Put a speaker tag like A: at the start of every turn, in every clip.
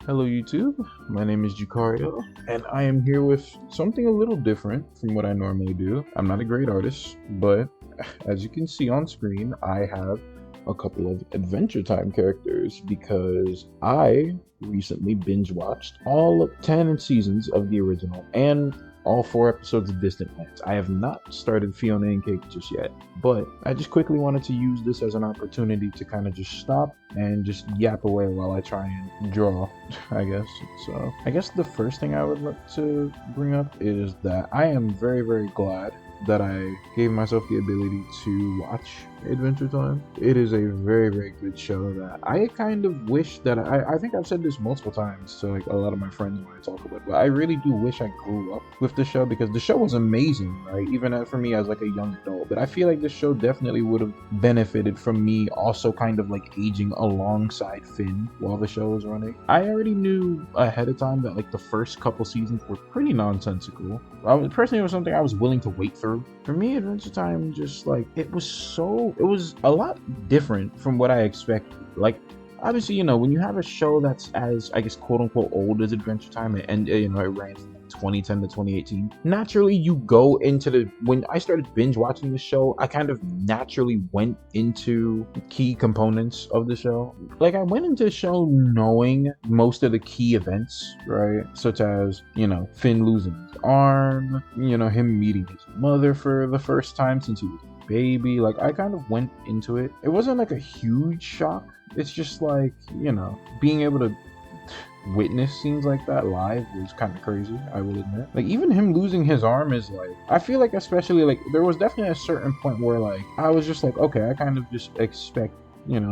A: Hello YouTube, my name is Jucario, and I am here with something a little different from what I normally do. I'm not a great artist, but as you can see on screen, I have a couple of Adventure Time characters because I recently binge watched all 10 seasons of the original and all 4 episodes of Distant Lands. I have not started Fiona and Cake just yet, but I just quickly wanted to use this as an opportunity to kind of just stop and just yap away while I try and draw, I guess. So I guess the first thing I would like to bring up is that I am very, very glad that I gave myself the ability to watch Adventure Time. It is a very, very good show that I kind of wish that I think I've said this multiple times to like a lot of my friends when I talk about it, but I really do wish I grew up with the show because the show was amazing, right? Even for me as like a young adult, but I feel like this show definitely would have benefited from me also kind of like aging alongside Finn while the show was running. I already knew ahead of time that like the first couple seasons were pretty nonsensical. Personally, it was something I was willing to wait through. For me, Adventure Time just like it was a lot different from what I expected. Like obviously, when you have a show that's as I guess quote unquote old as Adventure Time and it ran from 2010 to 2018, naturally you go into when I started binge watching the show, I kind of naturally went into key components of the show. Like I went into the show knowing most of the key events, right? Such as, Finn losing his arm, him meeting his mother for the first time since he was a baby. Like I kind of went into it. It wasn't like a huge shock. It's just like, being able to witness scenes like that live was kind of crazy, I will admit. Like even him losing his arm is like, I feel like especially like there was definitely a certain point where like I was just like, okay, I kind of just expect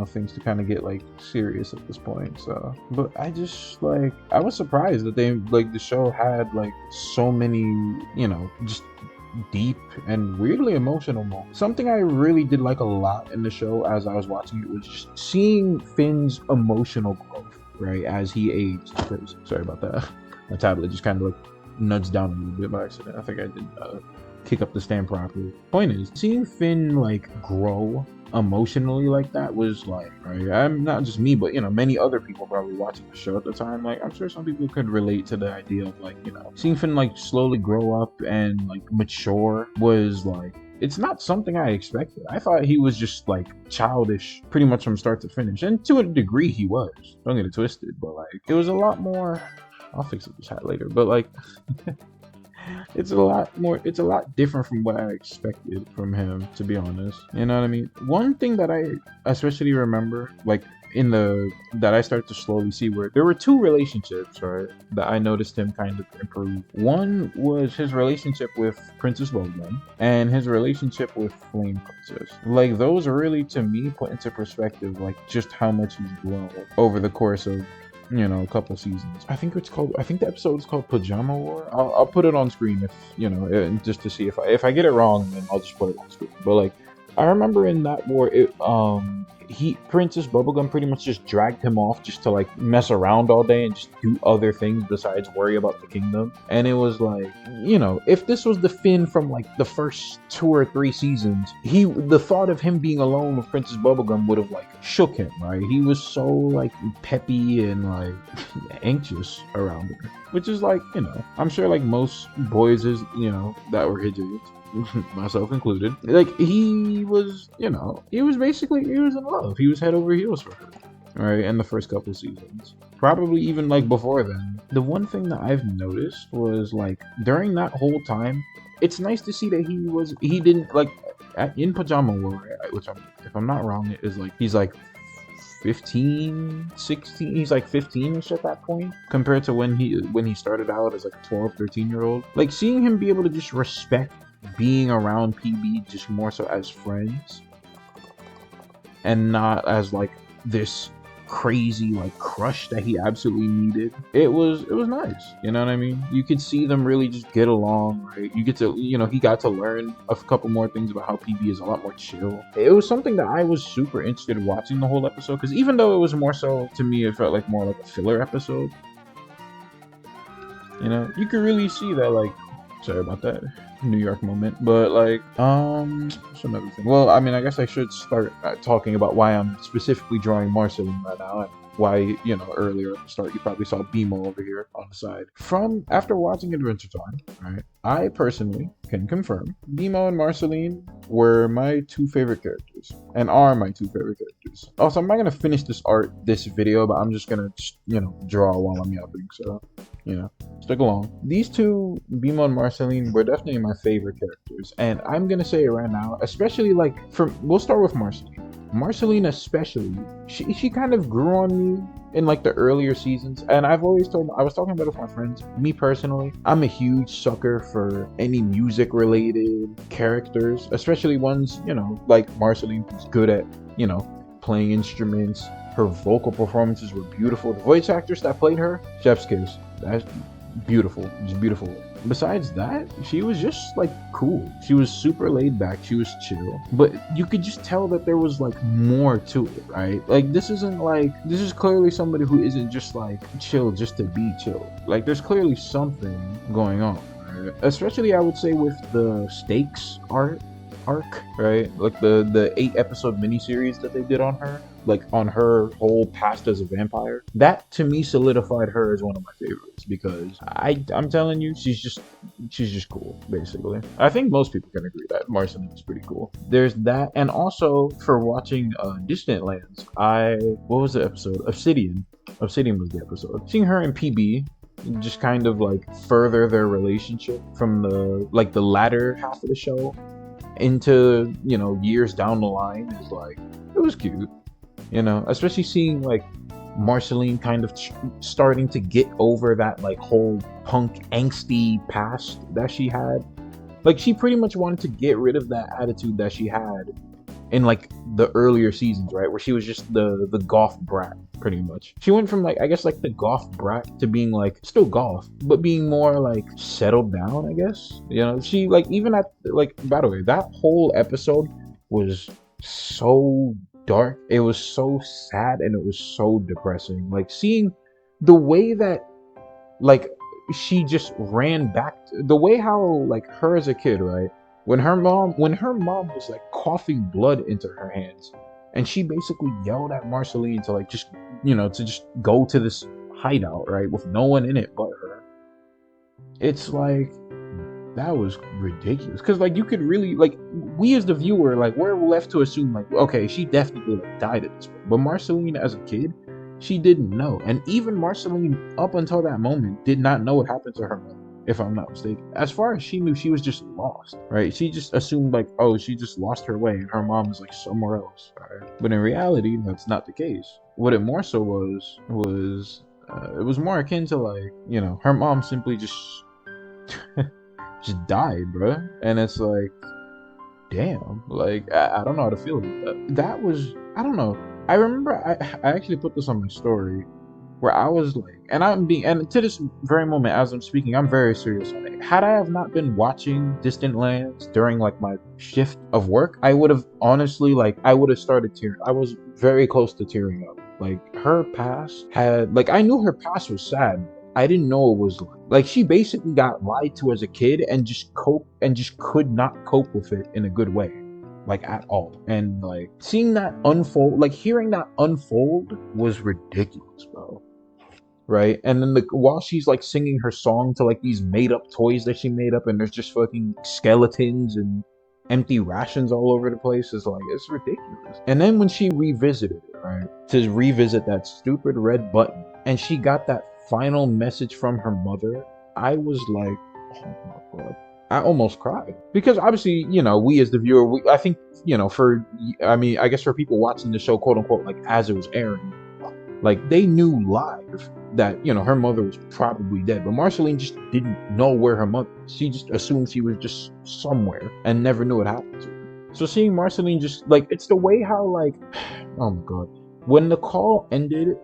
A: things to kind of get like serious at this point. So but I just like I was surprised that they like the show had like so many just deep and weirdly emotional moments. Something I really did like a lot in the show as I was watching it was just seeing Finn's emotional growth, right, as he aged. Because, sorry about that. My tablet just kind of like nudged down a little bit by accident. I think I did kick up the stand properly. Point is, seeing Finn like grow emotionally like that was like, right, I'm not just me, but many other people probably watching the show at the time, like I'm sure some people could relate to the idea of like seeing Finn like slowly grow up and like mature was like, it's not something I expected. I thought he was just like childish pretty much from start to finish, and to a degree he was, don't get it twisted, but like it was a lot more. I'll fix this hat later, but like it's a lot different from what I expected from him, to be honest. You know what I mean? One thing that I especially remember, like that I started to slowly see, where there were two relationships, right, that I noticed him kind of improve. One was his relationship with Princess Logan and his relationship with Flame Princess. Like those really, to me, put into perspective like just how much he's grown over the course of a couple seasons. I think the episode is called Pajama War. I'll put it on screen if just to see if I get it wrong, then I'll just put it on screen. But like I remember in that war, Princess Bubblegum pretty much just dragged him off just to like mess around all day and just do other things besides worry about the kingdom. And it was like, if this was the Finn from like the first 2 or 3 seasons, the thought of him being alone with Princess Bubblegum would have like shook him, right? He was so like peppy and like anxious around her, which is like, I'm sure like most boys is, that were his age, myself included, like he was in love. He was head over heels for her, right? In the first couple seasons, probably even like before then. The one thing that I've noticed was like during that whole time, it's nice to see that he didn't like in Pajama War, which if I'm not wrong, it is like he's like 15, 16, he's like 15ish at that point, compared to when he started out as like a 12, 13-year-old. Like seeing him be able to just respect being around PB just more so as friends and not as like this crazy like crush that he absolutely needed. It was nice, you know what I mean? You could see them really just get along, right? You get to he got to learn a couple more things about how PB is a lot more chill. It was something that I was super interested in watching the whole episode, because even though it was more so, to me, it felt like more like a filler episode, you could really see that, like, sorry about that New York moment, but like what's another thing? Well, I mean, I guess I should start talking about why I'm specifically drawing Marceline right now. why, earlier at the start, you probably saw BMO over here on the side. From after watching Adventure Time, right, I personally can confirm BMO and Marceline were my two favorite characters and are my two favorite characters. Also, I'm not gonna finish this video, but I'm just gonna, draw while I'm yapping. So, stick along. These two, BMO and Marceline, were definitely my favorite characters, and I'm gonna say it right now, especially like we'll start with Marceline. Marceline especially, she kind of grew on me in like the earlier seasons, and I was talking about it with my friends. Me personally, I'm a huge sucker for any music related characters, especially ones, like Marceline, who's good at, playing instruments. Her vocal performances were beautiful. The voice actress that played her, chef's kiss. That's beautiful, just beautiful. Besides that, she was just like cool. She was super laid back. She was chill, but you could just tell that there was like more to it, right? Like this is clearly somebody who isn't just like chill just to be chill. Like there's clearly something going on, right? Especially I would say with the stakes arc, right? Like the 8-episode miniseries that they did on her, like on her whole past as a vampire. That to me solidified her as one of my favorites because I'm telling you, she's just cool, basically. I think most people can agree that Marceline is pretty cool. There's that, and also for watching Distant Lands, what was the episode? Obsidian was the episode. Seeing her and PB just kind of like further their relationship from the latter half of the show into years down the line is like, it was cute, especially seeing like Marceline kind of starting to get over that like whole punk angsty past that she had. Like she pretty much wanted to get rid of that attitude that she had in like the earlier seasons, right, where she was just the goth brat. Pretty much she went from like, I guess, like the goth brat to being like still goth but being more like settled down, I guess. She like, even at like, by the way, that whole episode was so dark, it was so sad, and it was so depressing. Like seeing the way that like she just ran back the way how like her as a kid, right, when her mom was like coughing blood into her hands, and she basically yelled at Marceline to like just go to this hideout, right, with no one in it but her. It's like, that was ridiculous, because like you could really, like, we as the viewer, like, we're left to assume like, okay, she definitely like died at this point. But Marceline as a kid, she didn't know, and even Marceline up until that moment did not know what happened to her mother, if I'm not mistaken. As far as she knew, she was just lost, right? She just assumed like, oh, she just lost her way and her mom is like somewhere else, right? But in reality, that's not the case. What it more so was it was more akin to like, her mom simply just just died, bruh. And it's like, damn, like I don't know how to feel about that. That was, I don't know. I remember I actually put this on my story where I was like, and to this very moment as I'm speaking, I'm very serious on it. Had I have not been watching Distant Lands during like my shift of work, I would have honestly, like, I would have started tearing. I was very close to tearing up. Like her past had, like, I knew her past was sad. I didn't know it was like she basically got lied to as a kid and just could not cope with it in a good way, like at all. And like seeing that unfold, like hearing that unfold was ridiculous, bro. Right? And then while she's like singing her song to like these made up toys that she made up, and there's just fucking skeletons and empty rations all over the place, is like, it's ridiculous. And then when she revisited it, right, to revisit that stupid red button, and she got that final message from her mother, I was like, oh my god. I almost cried. Because obviously, we as the viewer, I think, I guess for people watching the show, quote unquote, like as it was airing, like they knew live that, her mother was probably dead. But Marceline just didn't know where her mother was. She just assumed she was just somewhere and never knew what happened to her. So seeing Marceline just, like, it's the way how, like, oh my god. When the call ended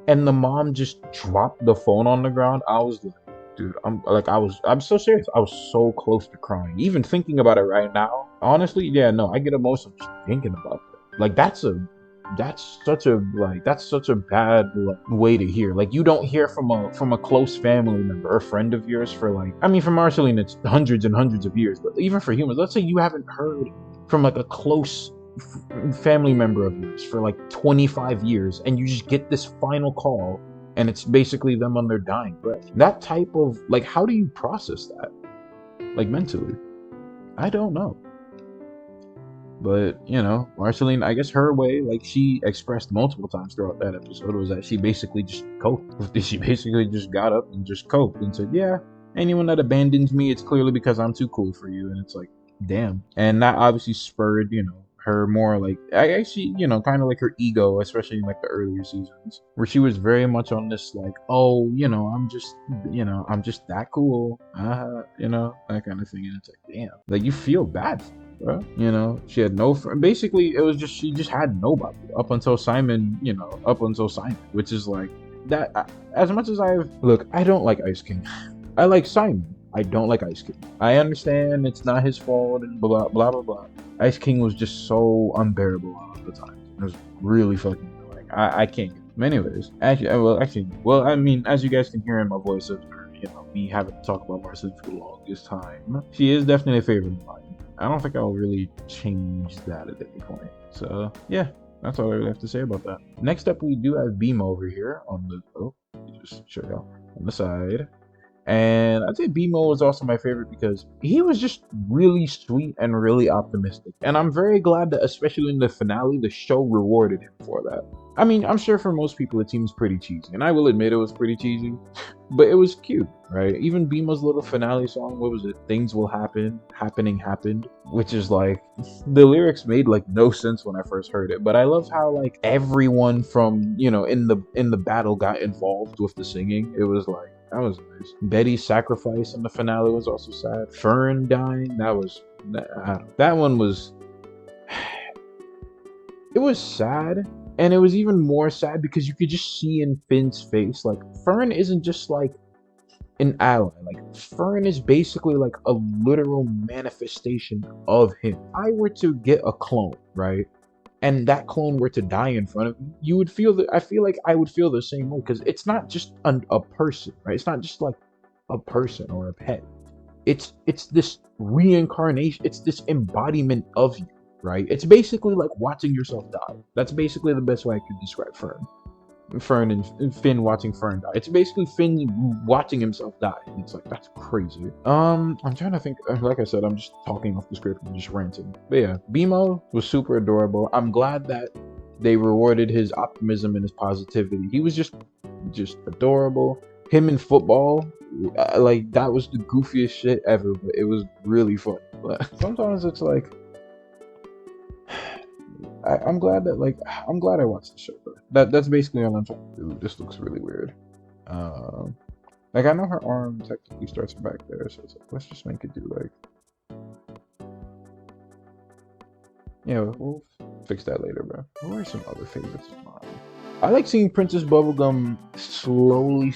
A: and the mom just dropped the phone on the ground, I was like, dude, I'm so serious. I was so close to crying. Even thinking about it right now, honestly, yeah, no, I get emotional just thinking about that. Like, that's such a bad way to hear. Like, you don't hear from a close family member or friend of yours for, like, I mean, for Marceline, it's hundreds and hundreds of years, but even for humans, let's say you haven't heard from like a close family member of yours for like 25 years, and you just get this final call, and it's basically them on their dying breath. That type of, like, how do you process that, like, mentally? I don't know. But, you know, Marceline, I guess her way, like she expressed multiple times throughout that episode, was that she basically just coped. She basically just got up and just coped and said, yeah, anyone that abandons me, it's clearly because I'm too cool for you. And it's like, damn. And that obviously spurred, you know, her more like, I actually, you know, kind of like her ego, especially in like the earlier seasons, where she was very much on this like, oh, you know, I'm just that cool, you know, that kind of thing. And it's like, damn, like you feel bad, bro. You know, she had no friend. Basically, it was just, she just had nobody up until Simon, you know, which is like that. As much as I don't like Ice King. I like Simon. I don't like Ice King. I understand it's not his fault and blah blah blah blah. Ice King was just so unbearable all the time. It was really fucking annoying. I can't. Anyways, well, I mean, as you guys can hear in my voice of, you know, me having to talk about Marceline for the longest time, she is definitely a favorite of mine. I don't think I'll really change that at any point. So yeah, that's all I really have to say about that. Next up, we do have BMO over here on the just show y'all on the side. And I'd say BMO was also my favorite because he was just really sweet and really optimistic. And I'm very glad that, especially in the finale, the show rewarded him for that. I mean, I'm sure for most people it seems pretty cheesy, and I will admit it was pretty cheesy, but it was cute, right? Even BMO's little finale song, what was it? Things will happen, happening happened, which is like, the lyrics made like no sense when I first heard it, but I love how like everyone from, you know, in the battle got involved with the singing. It was like, that was nice. Betty's sacrifice in the finale was also sad. Fern dying, that one was, it was sad. And it was even more sad because you could just see in Finn's face, like, Fern isn't just like an ally. Like, Fern is basically like a literal manifestation of him. If I were to get a clone, right? And that clone were to die in front of me, you would feel that. I feel like I would feel the same way, because it's not just a person, right? It's not just like a person or a pet. It's this reincarnation. It's this embodiment of you, right? It's basically like watching yourself die. That's basically the best way I could describe Fern and Finn watching Fern die. It's basically Finn watching himself die. It's like, that's crazy. I'm trying to think. Like I said, I'm just talking off the script and just ranting. But yeah, BMO was super adorable. I'm glad that they rewarded his optimism and his positivity. He was just adorable. Him in football, like, that was the goofiest shit ever, but it was really fun. But sometimes it's like, I'm glad that, like, I'm glad I watched the show, bro. That's basically all I'm trying to do. This looks really weird. Like, I know her arm technically starts back there, so it's like, let's just make it do, like, yeah, we'll fix that later, bro. Who are some other favorites of mine? I like seeing Princess Bubblegum slowly,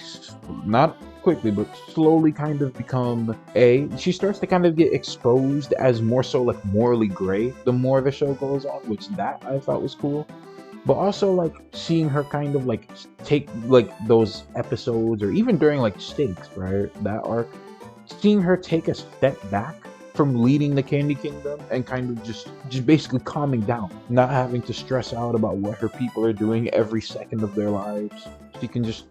A: not quickly, but slowly kind of become she starts to kind of get exposed as more so like morally gray the more the show goes on, which that I thought was cool. But also like seeing her kind of like take like those episodes, or even during like Stakes, right, that arc, seeing her take a step back from leading the Candy Kingdom and kind of just basically calming down, not having to stress out about what her people are doing every second of their lives. She can just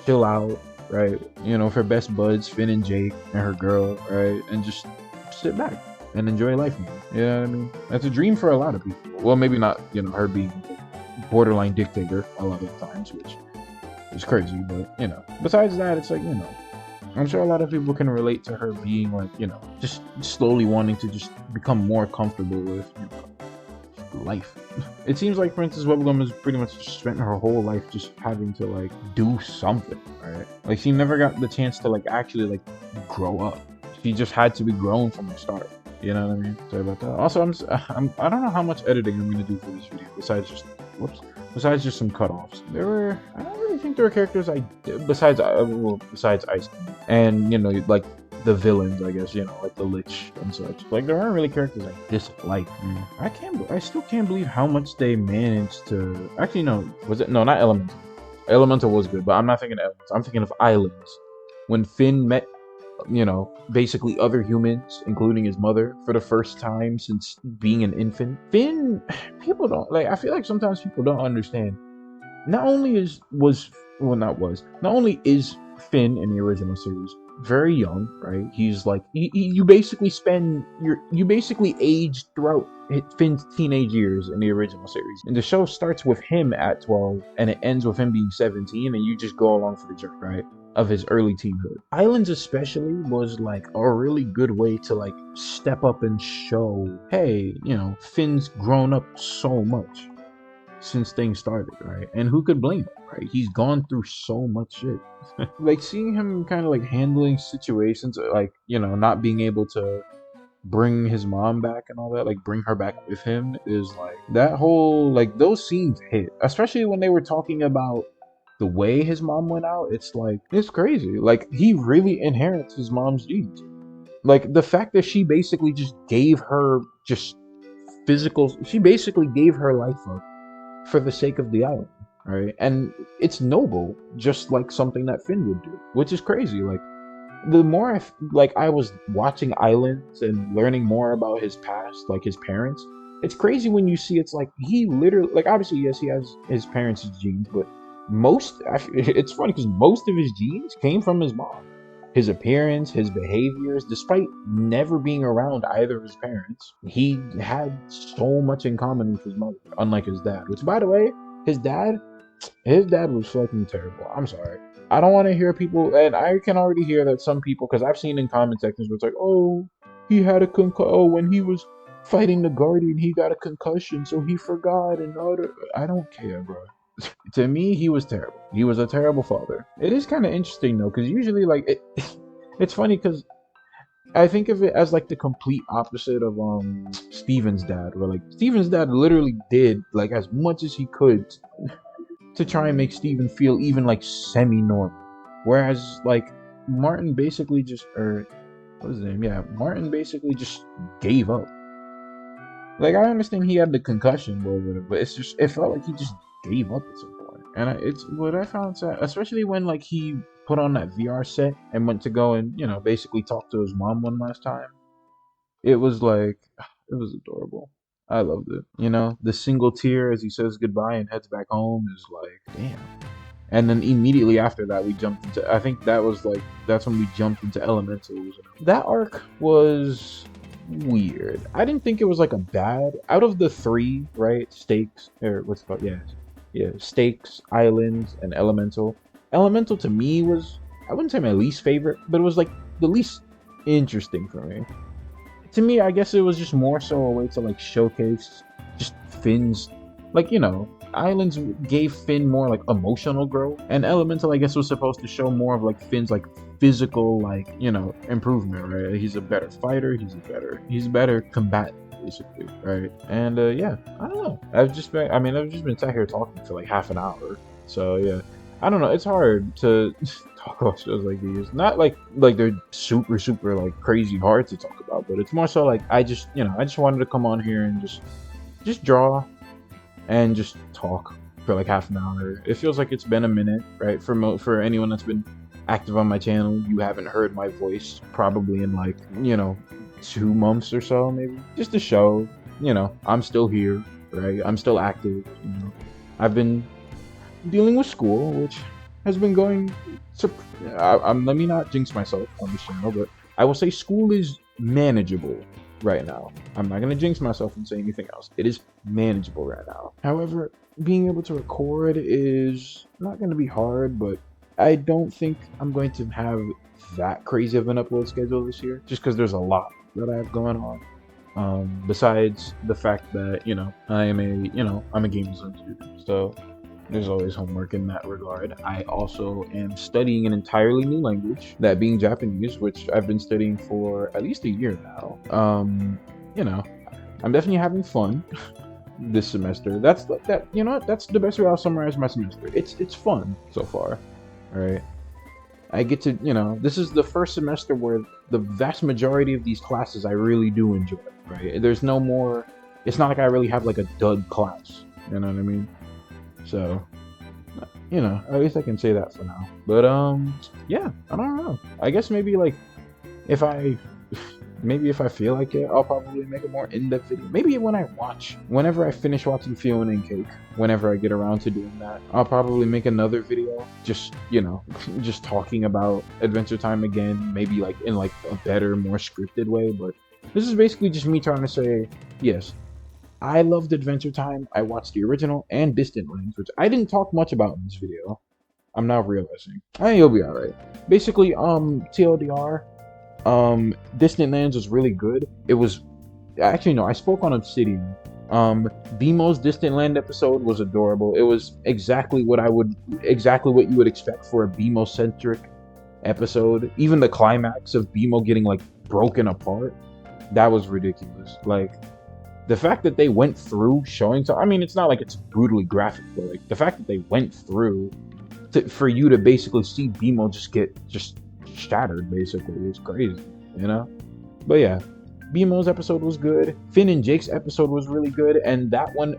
A: chill out, right? You know, with her best buds, Finn and Jake, and her girl, right? And just sit back and enjoy life more. You know what I mean? That's a dream for a lot of people. Well, maybe not, you know, her being a borderline dictator a lot of times, which is crazy, but, you know. Besides that, it's like, you know, I'm sure a lot of people can relate to her being like, you know, just slowly wanting to just become more comfortable with, you know, life. It seems like Princess Bubblegum has pretty much just spent her whole life just having to like do something, right? Like, she never got the chance to like actually like grow up. She just had to be grown from the start. You know what I mean? Sorry about that. Also, I don't know how much editing I'm gonna do for this video besides just some cutoffs. I don't really think there were characters besides Ice Cream and, you know, like the villains, I guess, you know, like the Lich and such. Like, there aren't really characters I dislike. I still can't believe how much they managed to. Actually, no, not Elemental. Elemental was good, but I'm not thinking of Elemental. I'm thinking of Islands. When Finn met basically other humans, including his mother, for the first time since being an infant. Finn, people don't like. I feel like sometimes people don't understand. Not only is was well, not was not only is Finn in the original series very young, right? He's like you basically you basically age throughout Finn's teenage years in the original series, and the show starts with him at 12 and it ends with him being 17, and you just go along for the journey, right? Of his early teenhood. Islands especially was like a really good way to like step up and show, hey, Finn's grown up so much since things started, right? And who could blame him, right? He's gone through so much shit. Like seeing him kind of like handling situations, like, not being able to bring his mom back and all that, like bring her back with him, is like that whole, like those scenes hit, especially when they were talking about the way his mom went out. It's like, it's crazy. Like he really inherits his mom's genes. Like the fact that she basically just gave her just she basically gave her life up for the sake of the island, right? And it's noble, just like something that Finn would do, which is crazy. Like the more I was watching Islands and learning more about his past, like his parents, it's crazy when you see it's like he literally, like obviously yes, he has his parents' genes, but it's funny because most of his genes came from his mom. His appearance, his behaviors, despite never being around either of his parents, he had so much in common with his mother, unlike his dad. Which, by the way, his dad was fucking terrible. I'm sorry. I don't want to hear people, and I can already hear that some people, because I've seen in comment sections where it's like, oh, he had a oh, when he was fighting the Guardian, he got a concussion, so he forgot, and I don't care, bro. To me, he was terrible. He was a terrible father. It is kind of interesting though, because usually, like, it's funny because I think of it as like the complete opposite of Steven's dad, where like Steven's dad literally did like as much as he could to try and make Steven feel even like semi-normal, whereas like Martin basically just, or what was his name? Yeah, Martin basically just gave up. Like I understand he had the concussion or whatever, but it felt like he just gave up at some point. And it's what I found sad, especially when like he put on that VR set and went to go and basically talk to his mom one last time. It was like, it was adorable. I loved it. The single tear as he says goodbye and heads back home is like, damn. And then immediately after that, we jumped into, I think that's when we jumped into Elementals. That arc was weird. I didn't think it was like a bad, out of the three, right? Stakes, or what's it called? Yeah, Stakes, Islands, and Elemental. Elemental to me was, I wouldn't say my least favorite, but it was like the least interesting for me. To me, I guess it was just more so a way to like showcase just Finn's, like, Islands gave Finn more like emotional growth, and Elemental, I guess, was supposed to show more of like Finn's like physical, like, improvement, right? He's a better fighter, he's a better combatant, basically, right? And yeah, I don't know. I've just been sat here talking for like half an hour, so yeah. I don't know. It's hard to talk about shows like these. Not like they're super like crazy hard to talk about, but it's more so like I just wanted to come on here and just draw and just talk for like half an hour. It feels like it's been a minute, right? For anyone that's been active on my channel, you haven't heard my voice probably in like 2 months or so, maybe. Just to show, I'm still here, right? I'm still active. I've been dealing with school, which has been going. Let me not jinx myself on this channel, but I will say school is manageable right now. I'm not gonna jinx myself and say anything else. It is manageable right now. However, being able to record is not gonna be hard, but I don't think I'm going to have that crazy of an upload schedule this year, just because there's a lot that I have going on. Besides the fact that I'm a game design student, so there's always homework in that regard. I also am studying an entirely new language, that being Japanese, which I've been studying for at least a year now. I'm definitely having fun this semester. That's the best way I'll summarize my semester. It's fun so far, right? I get to, this is the first semester where the vast majority of these classes I really do enjoy, right? There's no more, it's not like I really have like a dud class, you know what I mean? So, at least I can say that for now. But, yeah, I don't know. I guess maybe, like, If I maybe if I feel like it, I'll probably make a more in-depth video. Maybe whenever I finish watching Fiona and Cake, whenever I get around to doing that, I'll probably make another video just, just talking about Adventure Time again, maybe like in like a better, more scripted way. But this is basically just me trying to say, yes, I loved Adventure Time. I watched the original and Distant Lands, which I didn't talk much about in this video. I'm now realizing. I think you'll be alright. Basically, TLDR, Distant Lands was really good. It was actually no, I spoke on Obsidian. BMO's Distant Land episode was adorable. It was exactly what you would expect for a BMO centric episode. Even the climax of BMO getting like broken apart, that was ridiculous. Like the fact that they went through showing, so I mean, it's not like it's brutally graphic, but like the fact that they went through for you to basically see BMO just shattered, basically, is crazy, you know. But yeah, BMO's episode was good. Finn and Jake's episode was really good, and that one,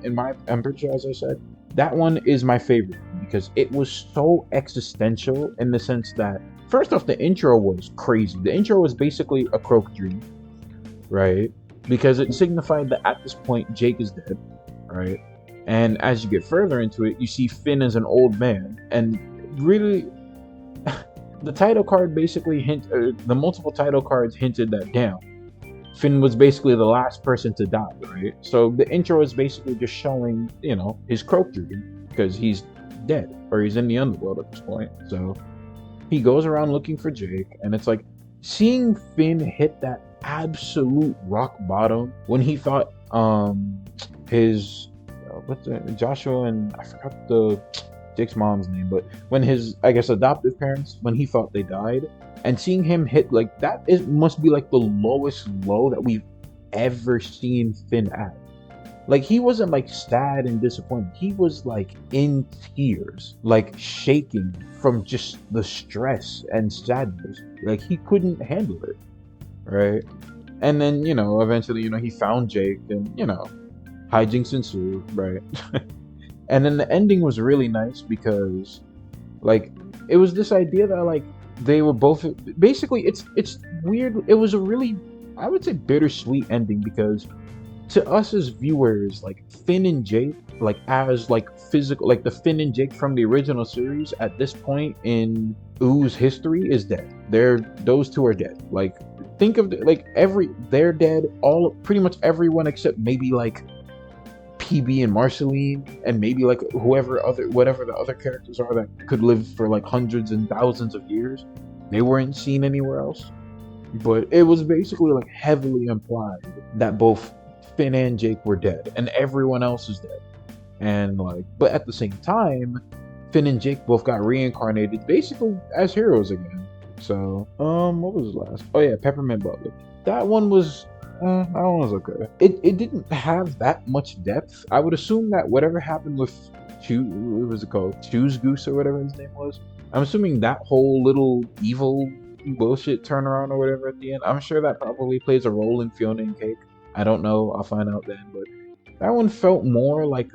A: I'm pretty sure, as I said, that one is my favorite because it was so existential in the sense that, first off, the intro was crazy. The intro was basically a croak dream, right? Because it signified that at this point Jake is dead, right? And as you get further into it, you see Finn as an old man, and really, the title card basically the multiple title cards hinted that, damn, Finn was basically the last person to die, right? So the intro is basically just showing, his croak dream, because he's dead, or he's in the underworld at this point. So he goes around looking for Jake, and it's like, seeing Finn hit that absolute rock bottom when he thought his Joshua, and I forgot Jake's mom's name, but when his, I guess, adoptive parents, when he thought they died, and seeing him hit like that, must be like the lowest low that we've ever seen Finn at. Like, he wasn't like sad and disappointed, he was like in tears, like shaking from just the stress and sadness. Like, he couldn't handle it, right? And then, eventually, he found Jake, and hijinks ensue, right? And then the ending was really nice because, like, it was this idea that, like, they were both basically, it's weird. It was a really, I would say, bittersweet ending because to us as viewers, like, Finn and Jake, like, as like physical, like the Finn and Jake from the original series at this point in Oo's history is dead. Those two are dead. Like, think of they're dead. Pretty much everyone except maybe like PB and Marceline, and maybe like whatever the other characters are that could live for like hundreds and thousands of years, they weren't seen anywhere else. But it was basically like heavily implied that both Finn and Jake were dead, and everyone else is dead. And like, but at the same time, Finn and Jake both got reincarnated basically as heroes again. So, what was the last? Oh yeah, Peppermint Butler. That one was that one was okay. It didn't have that much depth. I would assume that whatever happened with what was it called? Choose Goose or whatever his name was. I'm assuming that whole little evil bullshit turnaround or whatever at the end, I'm sure that probably plays a role in Fiona and Cake. I don't know. I'll find out then. But that one felt more like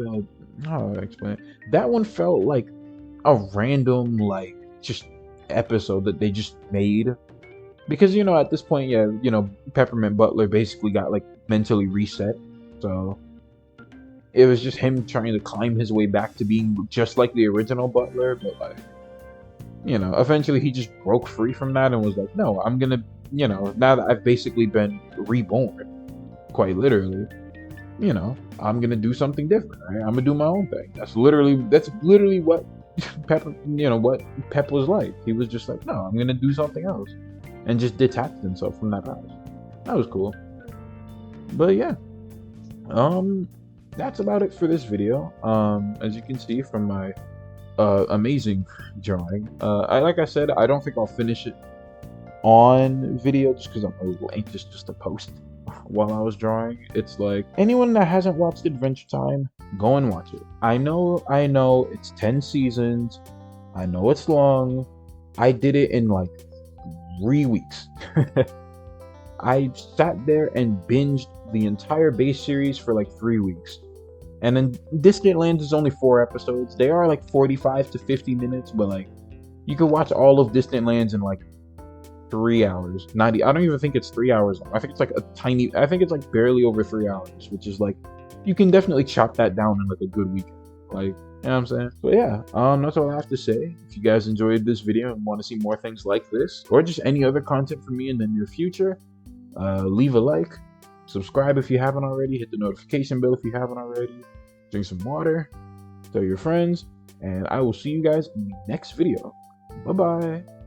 A: how do I explain it? That one felt like a random, like, just episode that they just made. Because, at this point, yeah, Peppermint Butler basically got, like, mentally reset. So it was just him trying to climb his way back to being just like the original Butler. But, like, eventually he just broke free from that and was like, no, I'm gonna, now that I've basically been reborn, quite literally, I'm gonna do something different, right? I'm gonna do my own thing. That's literally what what Pep was like. He was just like, no, I'm gonna do something else. And just detached himself from that house. That was cool. But yeah, that's about it for this video. As you can see from my amazing drawing, like I said, I don't think I'll finish it on video just because I'm a little anxious just to post while I was drawing. It's like, anyone that hasn't watched Adventure Time, go and watch it. I know it's 10 seasons. I know it's long. I did it in like 3 weeks. I sat there and binged the entire base series for like 3 weeks. And then Distant Lands is only 4 episodes. They are like 45 to 50 minutes, but like, you could watch all of Distant Lands in like 3 hours. Not, I don't even think it's 3 hours long. I think it's like I think it's like barely over 3 hours, which is like, you can definitely chop that down in like a good weekend. Like, you know what I'm saying? But yeah, that's all I have to say. If you guys enjoyed this video and want to see more things like this, or just any other content from me in the near future, leave a like, subscribe if you haven't already, hit the notification bell if you haven't already, drink some water, tell your friends, and I will see you guys in the next video. Bye-bye.